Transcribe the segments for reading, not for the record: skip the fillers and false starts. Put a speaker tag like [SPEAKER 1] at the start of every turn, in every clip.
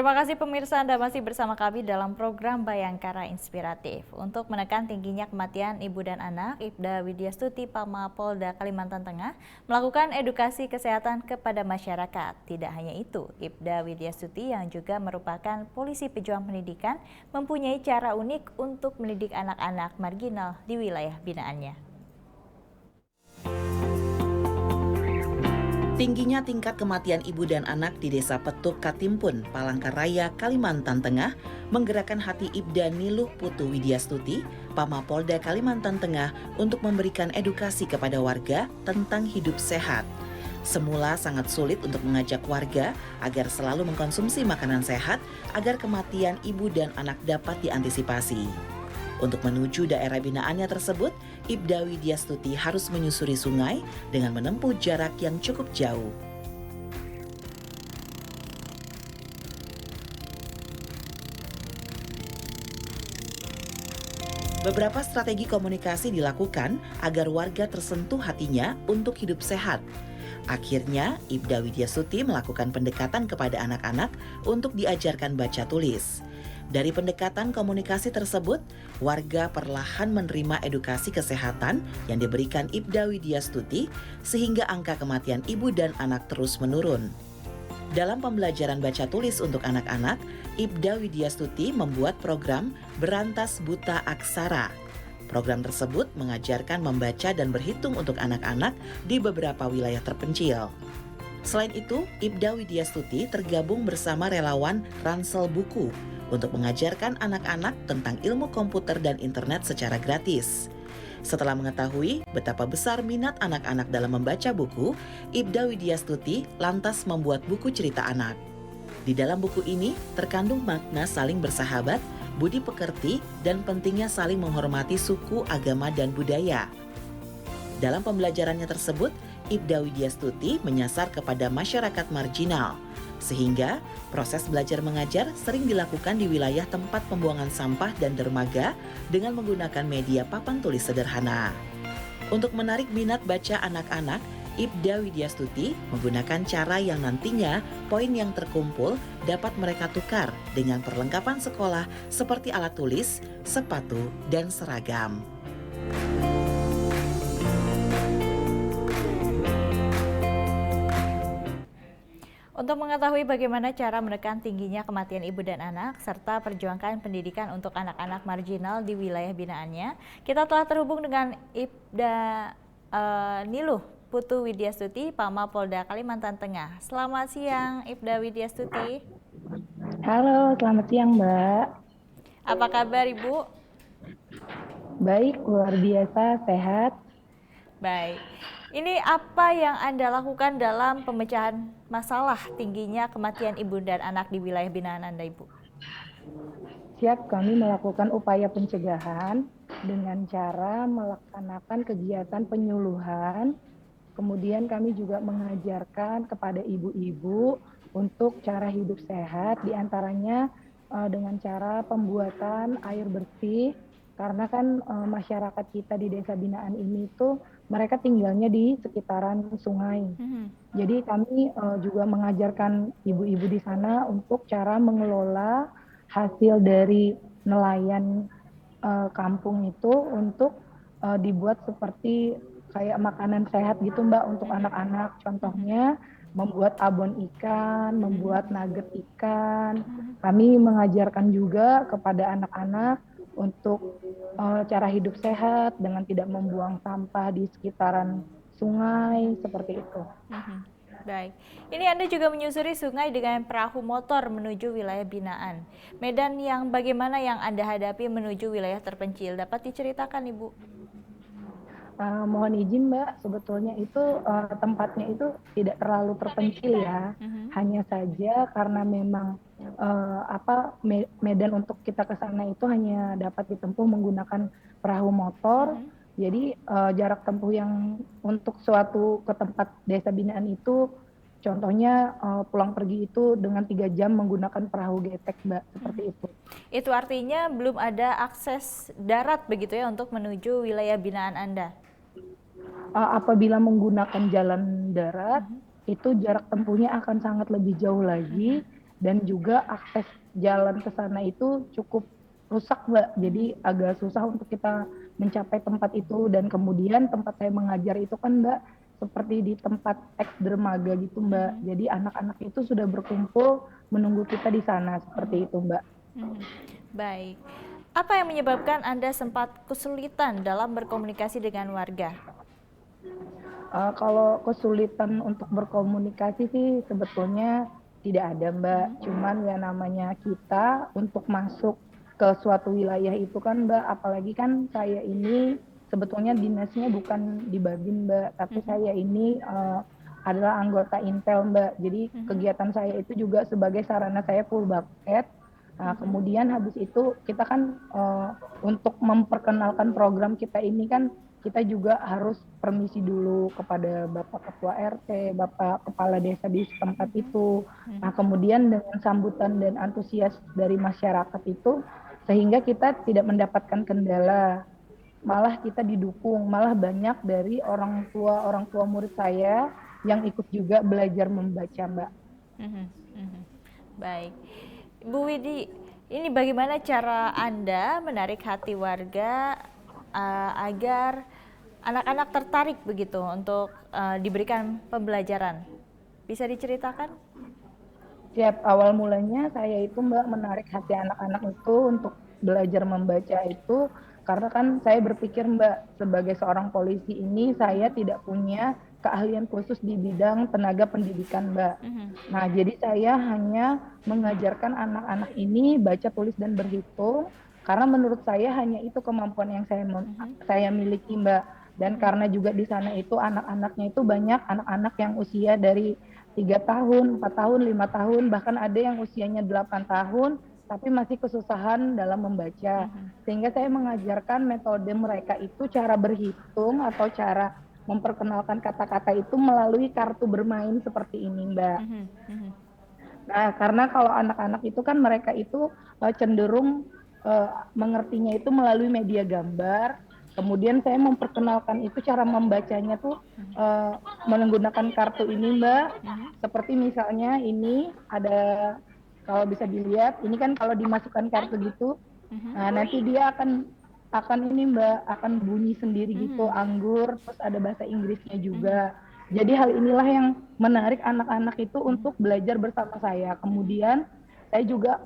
[SPEAKER 1] Terima kasih pemirsa, Anda masih bersama kami dalam program Bayangkara Inspiratif. Untuk menekan tingginya kematian ibu dan anak, Ibda Widyastuti Pama Polda Kalimantan Tengah melakukan edukasi kesehatan kepada masyarakat. Tidak hanya itu, Ibda Widyastuti yang juga merupakan polisi pejuang pendidikan mempunyai cara unik untuk mendidik anak-anak marginal di wilayah binaannya.
[SPEAKER 2] Tingginya tingkat kematian ibu dan anak di Desa Petuk Katimpun, Palangkaraya, Kalimantan Tengah menggerakkan hati Ibda Niluh Putu Widyastuti, Pama Polda Kalimantan Tengah untuk memberikan edukasi kepada warga tentang hidup sehat. Semula sangat sulit untuk mengajak warga agar selalu mengkonsumsi makanan sehat agar kematian ibu dan anak dapat diantisipasi. Untuk menuju daerah binaannya tersebut, Ibda Widyastuti harus menyusuri sungai dengan menempuh jarak yang cukup jauh. Beberapa strategi komunikasi dilakukan agar warga tersentuh hatinya untuk hidup sehat. Akhirnya, Ibda Widyastuti melakukan pendekatan kepada anak-anak untuk diajarkan baca tulis. Dari pendekatan komunikasi tersebut, warga perlahan menerima edukasi kesehatan yang diberikan Ibda Widyastuti sehingga angka kematian ibu dan anak terus menurun. Dalam pembelajaran baca tulis untuk anak-anak, Ibda Widyastuti membuat program Berantas Buta Aksara. Program tersebut mengajarkan membaca dan berhitung untuk anak-anak di beberapa wilayah terpencil. Selain itu, Ibda Widyastuti tergabung bersama relawan Ransel Buku untuk mengajarkan anak-anak tentang ilmu komputer dan internet secara gratis. Setelah mengetahui betapa besar minat anak-anak dalam membaca buku, Ibda Widyastuti lantas membuat buku cerita anak. Di dalam buku ini terkandung makna saling bersahabat, budi pekerti, dan pentingnya saling menghormati suku, agama, dan budaya. Dalam pembelajarannya tersebut, Ibda Widyastuti menyasar kepada masyarakat marginal, sehingga proses belajar mengajar sering dilakukan di wilayah tempat pembuangan sampah dan dermaga dengan menggunakan media papan tulis sederhana. Untuk menarik minat baca anak-anak, Ibda Widyastuti menggunakan cara yang nantinya poin yang terkumpul dapat mereka tukar dengan perlengkapan sekolah seperti alat tulis, sepatu, dan seragam.
[SPEAKER 1] Untuk mengetahui bagaimana cara menekan tingginya kematian ibu dan anak, serta perjuangkan pendidikan untuk anak-anak marginal di wilayah binaannya, kita telah terhubung dengan Ibda Niluh Putu Widyastuti, Pama Polda Kalimantan Tengah. Selamat siang, Ibda Widyastuti.
[SPEAKER 3] Halo, selamat siang Mbak.
[SPEAKER 1] Apa kabar Ibu?
[SPEAKER 3] Baik, luar biasa, sehat.
[SPEAKER 1] Baik. Ini apa yang Anda lakukan dalam pemecahan masalah tingginya kematian ibu dan anak di wilayah binaan Anda, Ibu?
[SPEAKER 3] Siap, kami melakukan upaya pencegahan dengan cara melaksanakan kegiatan penyuluhan. Kemudian kami juga mengajarkan kepada ibu-ibu untuk cara hidup sehat, diantaranya dengan cara pembuatan air bersih, karena kan masyarakat kita di desa binaan ini tuh mereka tinggalnya di sekitaran sungai. Jadi kami juga mengajarkan ibu-ibu di sana untuk cara mengelola hasil dari nelayan kampung itu untuk dibuat seperti kayak makanan sehat gitu Mbak untuk anak-anak. Contohnya membuat abon ikan, membuat nugget ikan. Kami mengajarkan juga kepada anak-anak untuk cara hidup sehat dengan tidak membuang sampah di sekitaran sungai, seperti itu.
[SPEAKER 1] Baik, ini Anda juga menyusuri sungai dengan perahu motor menuju wilayah binaan. Medan yang bagaimana yang Anda hadapi menuju wilayah terpencil? Dapat diceritakan Ibu?
[SPEAKER 3] Mohon izin Mbak, sebetulnya itu tempatnya itu tidak terlalu terpencil ya. Hanya saja karena memang medan untuk kita ke sana itu hanya dapat ditempuh menggunakan perahu motor. Jadi jarak tempuh yang untuk suatu ke tempat desa binaan itu contohnya pulang pergi itu dengan 3 jam menggunakan perahu getek Mbak, seperti itu.
[SPEAKER 1] Itu artinya belum ada akses darat begitu ya untuk menuju wilayah binaan Anda?
[SPEAKER 3] Apabila menggunakan jalan darat, itu jarak tempuhnya akan sangat lebih jauh lagi dan juga akses jalan ke sana itu cukup rusak Mbak, jadi agak susah untuk kita mencapai tempat itu. Dan kemudian tempat saya mengajar itu kan Mbak seperti di tempat eks dermaga gitu Mbak, jadi anak-anak itu sudah berkumpul menunggu kita di sana seperti itu Mbak.
[SPEAKER 1] Baik, apa yang menyebabkan Anda sempat kesulitan dalam berkomunikasi dengan warga?
[SPEAKER 3] Kalau kesulitan untuk berkomunikasi sih sebetulnya tidak ada Mbak, cuman ya namanya kita untuk masuk ke suatu wilayah itu kan Mbak, apalagi kan saya ini sebetulnya dinasnya bukan di Babin Mbak, tapi saya ini adalah anggota Intel Mbak, jadi kegiatan saya itu juga sebagai sarana saya full bucket. Nah, kemudian habis itu kita kan untuk memperkenalkan program kita ini kan kita juga harus permisi dulu kepada Bapak Ketua RT, Bapak Kepala Desa di setempat itu. Nah, kemudian dengan sambutan dan antusias dari masyarakat itu, sehingga kita tidak mendapatkan kendala. Malah kita didukung, malah banyak dari orang tua murid saya yang ikut juga belajar membaca, Mbak.
[SPEAKER 1] Baik. Bu Widi, ini bagaimana cara Anda menarik hati warga agar anak-anak tertarik begitu untuk diberikan pembelajaran? Bisa diceritakan?
[SPEAKER 3] Siap, awal mulanya saya itu Mbak menarik hati anak-anak itu untuk belajar membaca itu karena kan saya berpikir Mbak, sebagai seorang polisi ini saya tidak punya keahlian khusus di bidang tenaga pendidikan Mbak. Nah, jadi saya hanya mengajarkan anak-anak ini baca, tulis, dan berhitung karena menurut saya hanya itu kemampuan yang saya miliki Mbak. Dan karena juga di sana itu anak-anaknya itu banyak anak-anak yang usia dari 3 tahun, 4 tahun, 5 tahun, bahkan ada yang usianya 8 tahun tapi masih kesusahan dalam membaca. Sehingga saya mengajarkan metode mereka itu cara berhitung atau cara memperkenalkan kata-kata itu melalui kartu bermain seperti ini Mbak. Nah, karena kalau anak-anak itu kan mereka itu cenderung mengertinya itu melalui media gambar. Kemudian saya memperkenalkan itu cara membacanya tuh menggunakan kartu ini Mbak. Seperti misalnya ini ada, kalau bisa dilihat, ini kan kalau dimasukkan kartu gitu, nah nanti dia akan ini Mbak, akan bunyi sendiri gitu, anggur, terus ada bahasa Inggrisnya juga. Jadi hal inilah yang menarik anak-anak itu untuk belajar bersama saya. Kemudian saya juga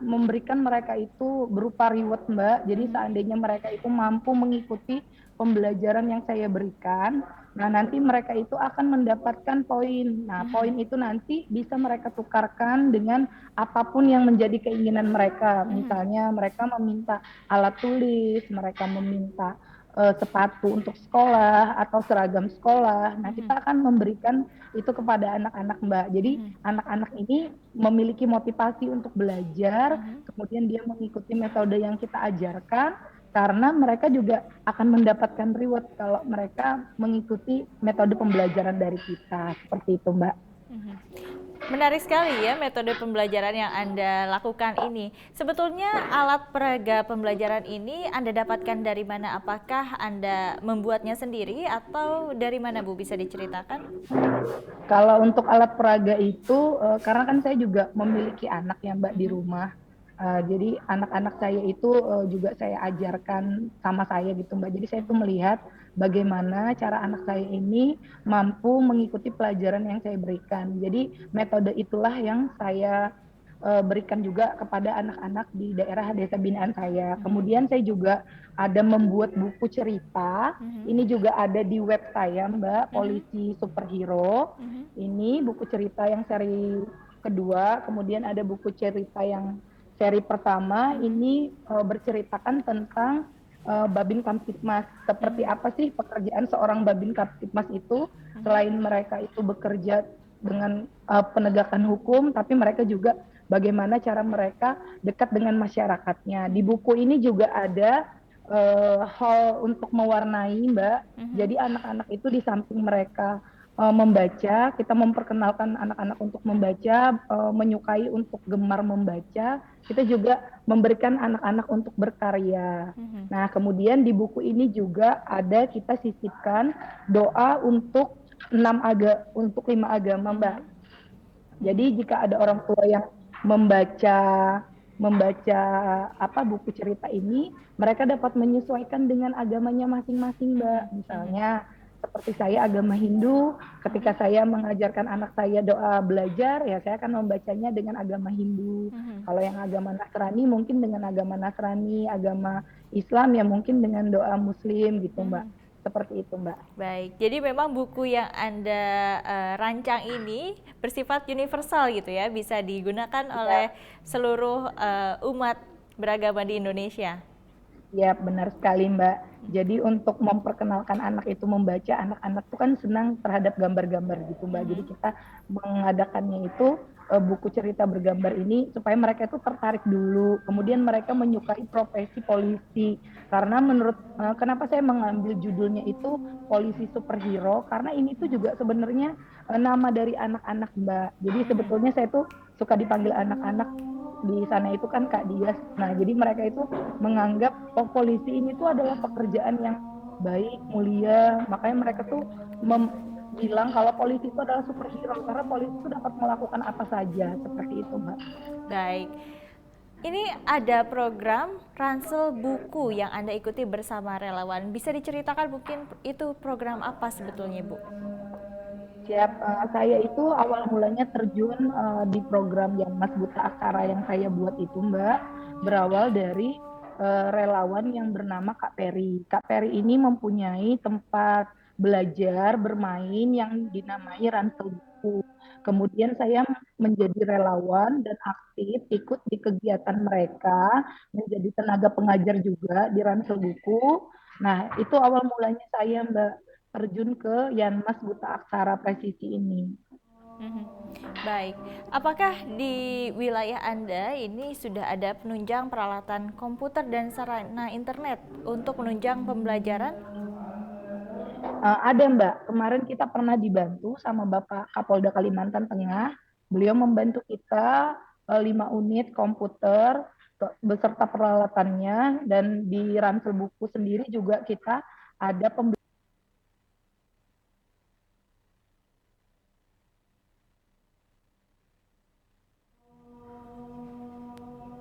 [SPEAKER 3] memberikan mereka itu berupa reward Mbak. Jadi seandainya mereka itu mampu mengikuti pembelajaran yang saya berikan, nah nanti mereka itu akan mendapatkan poin. Nah, poin itu nanti bisa mereka tukarkan dengan apapun yang menjadi keinginan mereka. Misalnya mereka meminta alat tulis, mereka meminta sepatu untuk sekolah atau seragam sekolah. Nah, kita akan memberikan itu kepada anak-anak Mbak. Jadi anak-anak ini memiliki motivasi untuk belajar, kemudian dia mengikuti metode yang kita ajarkan, karena mereka juga akan mendapatkan reward kalau mereka mengikuti metode pembelajaran dari kita. Seperti itu Mbak.
[SPEAKER 1] Menarik sekali ya metode pembelajaran yang Anda lakukan ini. Sebetulnya alat peraga pembelajaran ini Anda dapatkan dari mana? Apakah Anda membuatnya sendiri atau dari mana Bu, bisa diceritakan?
[SPEAKER 3] Kalau untuk alat peraga itu, karena kan saya juga memiliki anak ya Mbak di rumah. Jadi anak-anak saya itu juga saya ajarkan sama saya gitu Mbak. Jadi saya tuh melihat bagaimana cara anak saya ini mampu mengikuti pelajaran yang saya berikan. Jadi metode itulah yang saya berikan juga kepada anak-anak di daerah desa binaan saya. Kemudian saya juga ada membuat buku cerita. Ini juga ada di web saya Mbak, Polisi Superhero. Ini buku cerita yang seri kedua. Kemudian ada buku cerita yang seri pertama, ini berceritakan tentang Babin Kamtibmas. Seperti apa sih pekerjaan seorang Babin Kamtibmas itu, selain mereka itu bekerja dengan penegakan hukum, tapi mereka juga bagaimana cara mereka dekat dengan masyarakatnya. Di buku ini juga ada hal untuk mewarnai Mbak. Jadi anak-anak itu di samping mereka membaca, kita memperkenalkan anak-anak untuk membaca, menyukai untuk gemar membaca, kita juga memberikan anak-anak untuk berkarya. Nah, kemudian di buku ini juga ada kita sisipkan doa untuk 5 agama Mbak. Jadi jika ada orang tua yang membaca membaca buku cerita ini, mereka dapat menyesuaikan dengan agamanya masing-masing, Mbak. Misalnya seperti saya agama Hindu, ketika saya mengajarkan anak saya doa belajar, ya saya akan membacanya dengan agama Hindu. Kalau yang agama Nasrani mungkin dengan agama Nasrani, agama Islam ya mungkin dengan doa Muslim gitu, Mbak. Seperti itu, Mbak.
[SPEAKER 1] Baik, jadi memang buku yang Anda rancang ini bersifat universal gitu ya, bisa digunakan oleh seluruh umat beragama di Indonesia.
[SPEAKER 3] Ya, benar sekali, Mbak. Jadi untuk memperkenalkan anak itu membaca, anak-anak itu kan senang terhadap gambar-gambar gitu, Mbak. Jadi kita mengadakannya itu buku cerita bergambar ini supaya mereka itu tertarik dulu. Kemudian mereka menyukai profesi polisi. Karena kenapa saya mengambil judulnya itu polisi superhero? Karena ini tuh juga sebenarnya nama dari anak-anak, Mbak. Jadi sebetulnya saya tuh suka dipanggil anak-anak di sana itu kan Kak Dias. Nah, jadi mereka itu menganggap polisi ini tuh adalah pekerjaan yang baik, mulia. Makanya mereka tuh bilang kalau polisi itu adalah superhero karena polisi itu dapat melakukan apa saja, seperti itu, Mbak.
[SPEAKER 1] Baik. Ini ada program ransel buku yang Anda ikuti bersama relawan. Bisa diceritakan mungkin itu program apa sebetulnya, Bu?
[SPEAKER 3] Siap, saya itu awal mulanya terjun di program yang Mas Buta Aksara yang saya buat itu, Mbak, berawal dari relawan yang bernama Kak Peri. Kak Peri ini mempunyai tempat belajar bermain yang dinamai Ransel Buku. Kemudian saya menjadi relawan dan aktif ikut di kegiatan mereka, menjadi tenaga pengajar juga di Ransel Buku. Nah, itu awal mulanya saya, Mbak, terjun ke Yanmas Buta Aksara Presisi ini.
[SPEAKER 1] Baik, apakah di wilayah Anda ini sudah ada penunjang peralatan komputer dan sarana internet untuk menunjang pembelajaran?
[SPEAKER 3] Ada, Mbak, kemarin kita pernah dibantu sama Bapak Kapolda Kalimantan Tengah. Beliau membantu kita 5 unit komputer beserta peralatannya, dan di Ransel Buku sendiri juga kita ada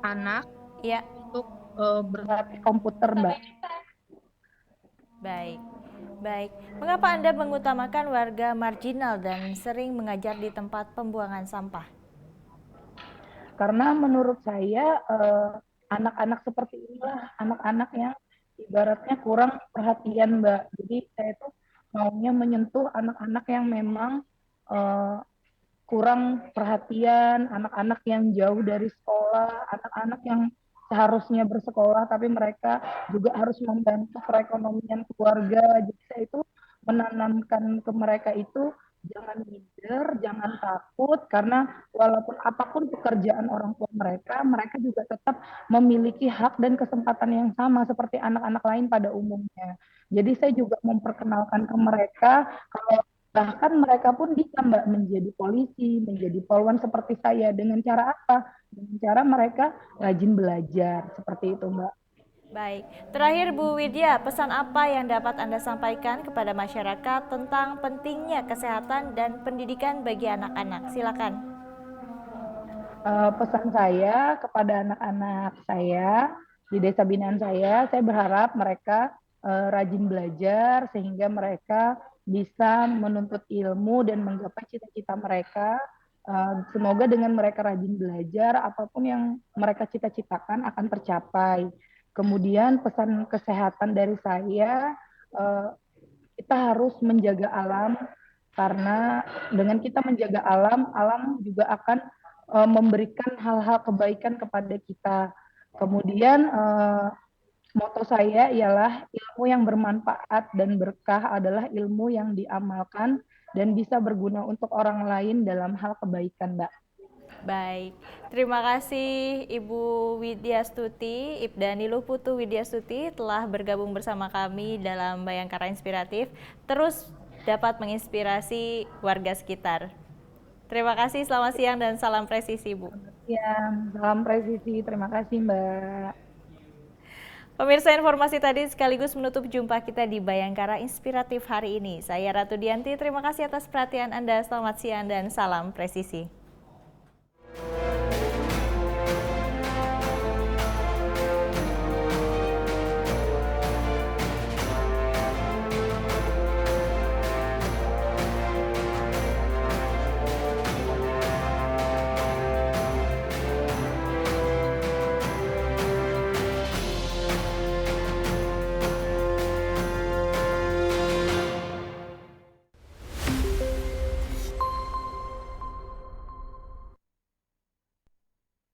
[SPEAKER 3] anak
[SPEAKER 1] Ya,
[SPEAKER 3] untuk berlatih komputer, Mbak.
[SPEAKER 1] baik. Baik, mengapa Anda mengutamakan warga marginal dan sering mengajar di tempat pembuangan sampah?
[SPEAKER 3] Karena menurut saya anak-anak seperti inilah anak-anak yang ibaratnya kurang perhatian, Mbak. Jadi saya tuh maunya menyentuh anak-anak yang memang kurang perhatian, anak-anak yang jauh dari sekolah, anak-anak yang seharusnya bersekolah tapi mereka juga harus membantu perekonomian keluarga. Jadi saya itu menanamkan ke mereka itu jangan minder, jangan takut, karena walaupun apapun pekerjaan orang tua mereka, mereka juga tetap memiliki hak dan kesempatan yang sama seperti anak-anak lain pada umumnya. Jadi saya juga memperkenalkan ke mereka kalau bahkan mereka pun bisa, Mbak, menjadi polisi, menjadi polwan seperti saya. Dengan cara apa? Dengan cara mereka rajin belajar, seperti itu, Mbak.
[SPEAKER 1] Baik, terakhir Bu Widya, pesan apa yang dapat Anda sampaikan kepada masyarakat tentang pentingnya kesehatan dan pendidikan bagi anak-anak? Silakan.
[SPEAKER 3] Pesan saya kepada anak-anak saya di desa binaan saya berharap mereka rajin belajar sehingga mereka bisa menuntut ilmu dan menggapai cita-cita mereka. Semoga dengan mereka rajin belajar, apapun yang mereka cita-citakan akan tercapai. Kemudian pesan kesehatan dari saya, kita harus menjaga alam, karena dengan kita menjaga alam, alam juga akan memberikan hal-hal kebaikan kepada kita. Kemudian moto saya ialah ilmu yang bermanfaat dan berkah adalah ilmu yang diamalkan dan bisa berguna untuk orang lain dalam hal kebaikan, Mbak.
[SPEAKER 1] Baik, terima kasih Ibu Widyastuti, Ibda Niluhputu Widyastuti telah bergabung bersama kami dalam Bayangkara Inspiratif, terus dapat menginspirasi warga sekitar. Terima kasih, selamat siang dan salam presisi, Bu.
[SPEAKER 3] Ya, salam presisi, terima kasih, Mbak.
[SPEAKER 1] Pemirsa, informasi tadi sekaligus menutup jumpa kita di Bayangkara Inspiratif hari ini. Saya Ratu Dianti, terima kasih atas perhatian Anda, selamat siang dan salam presisi.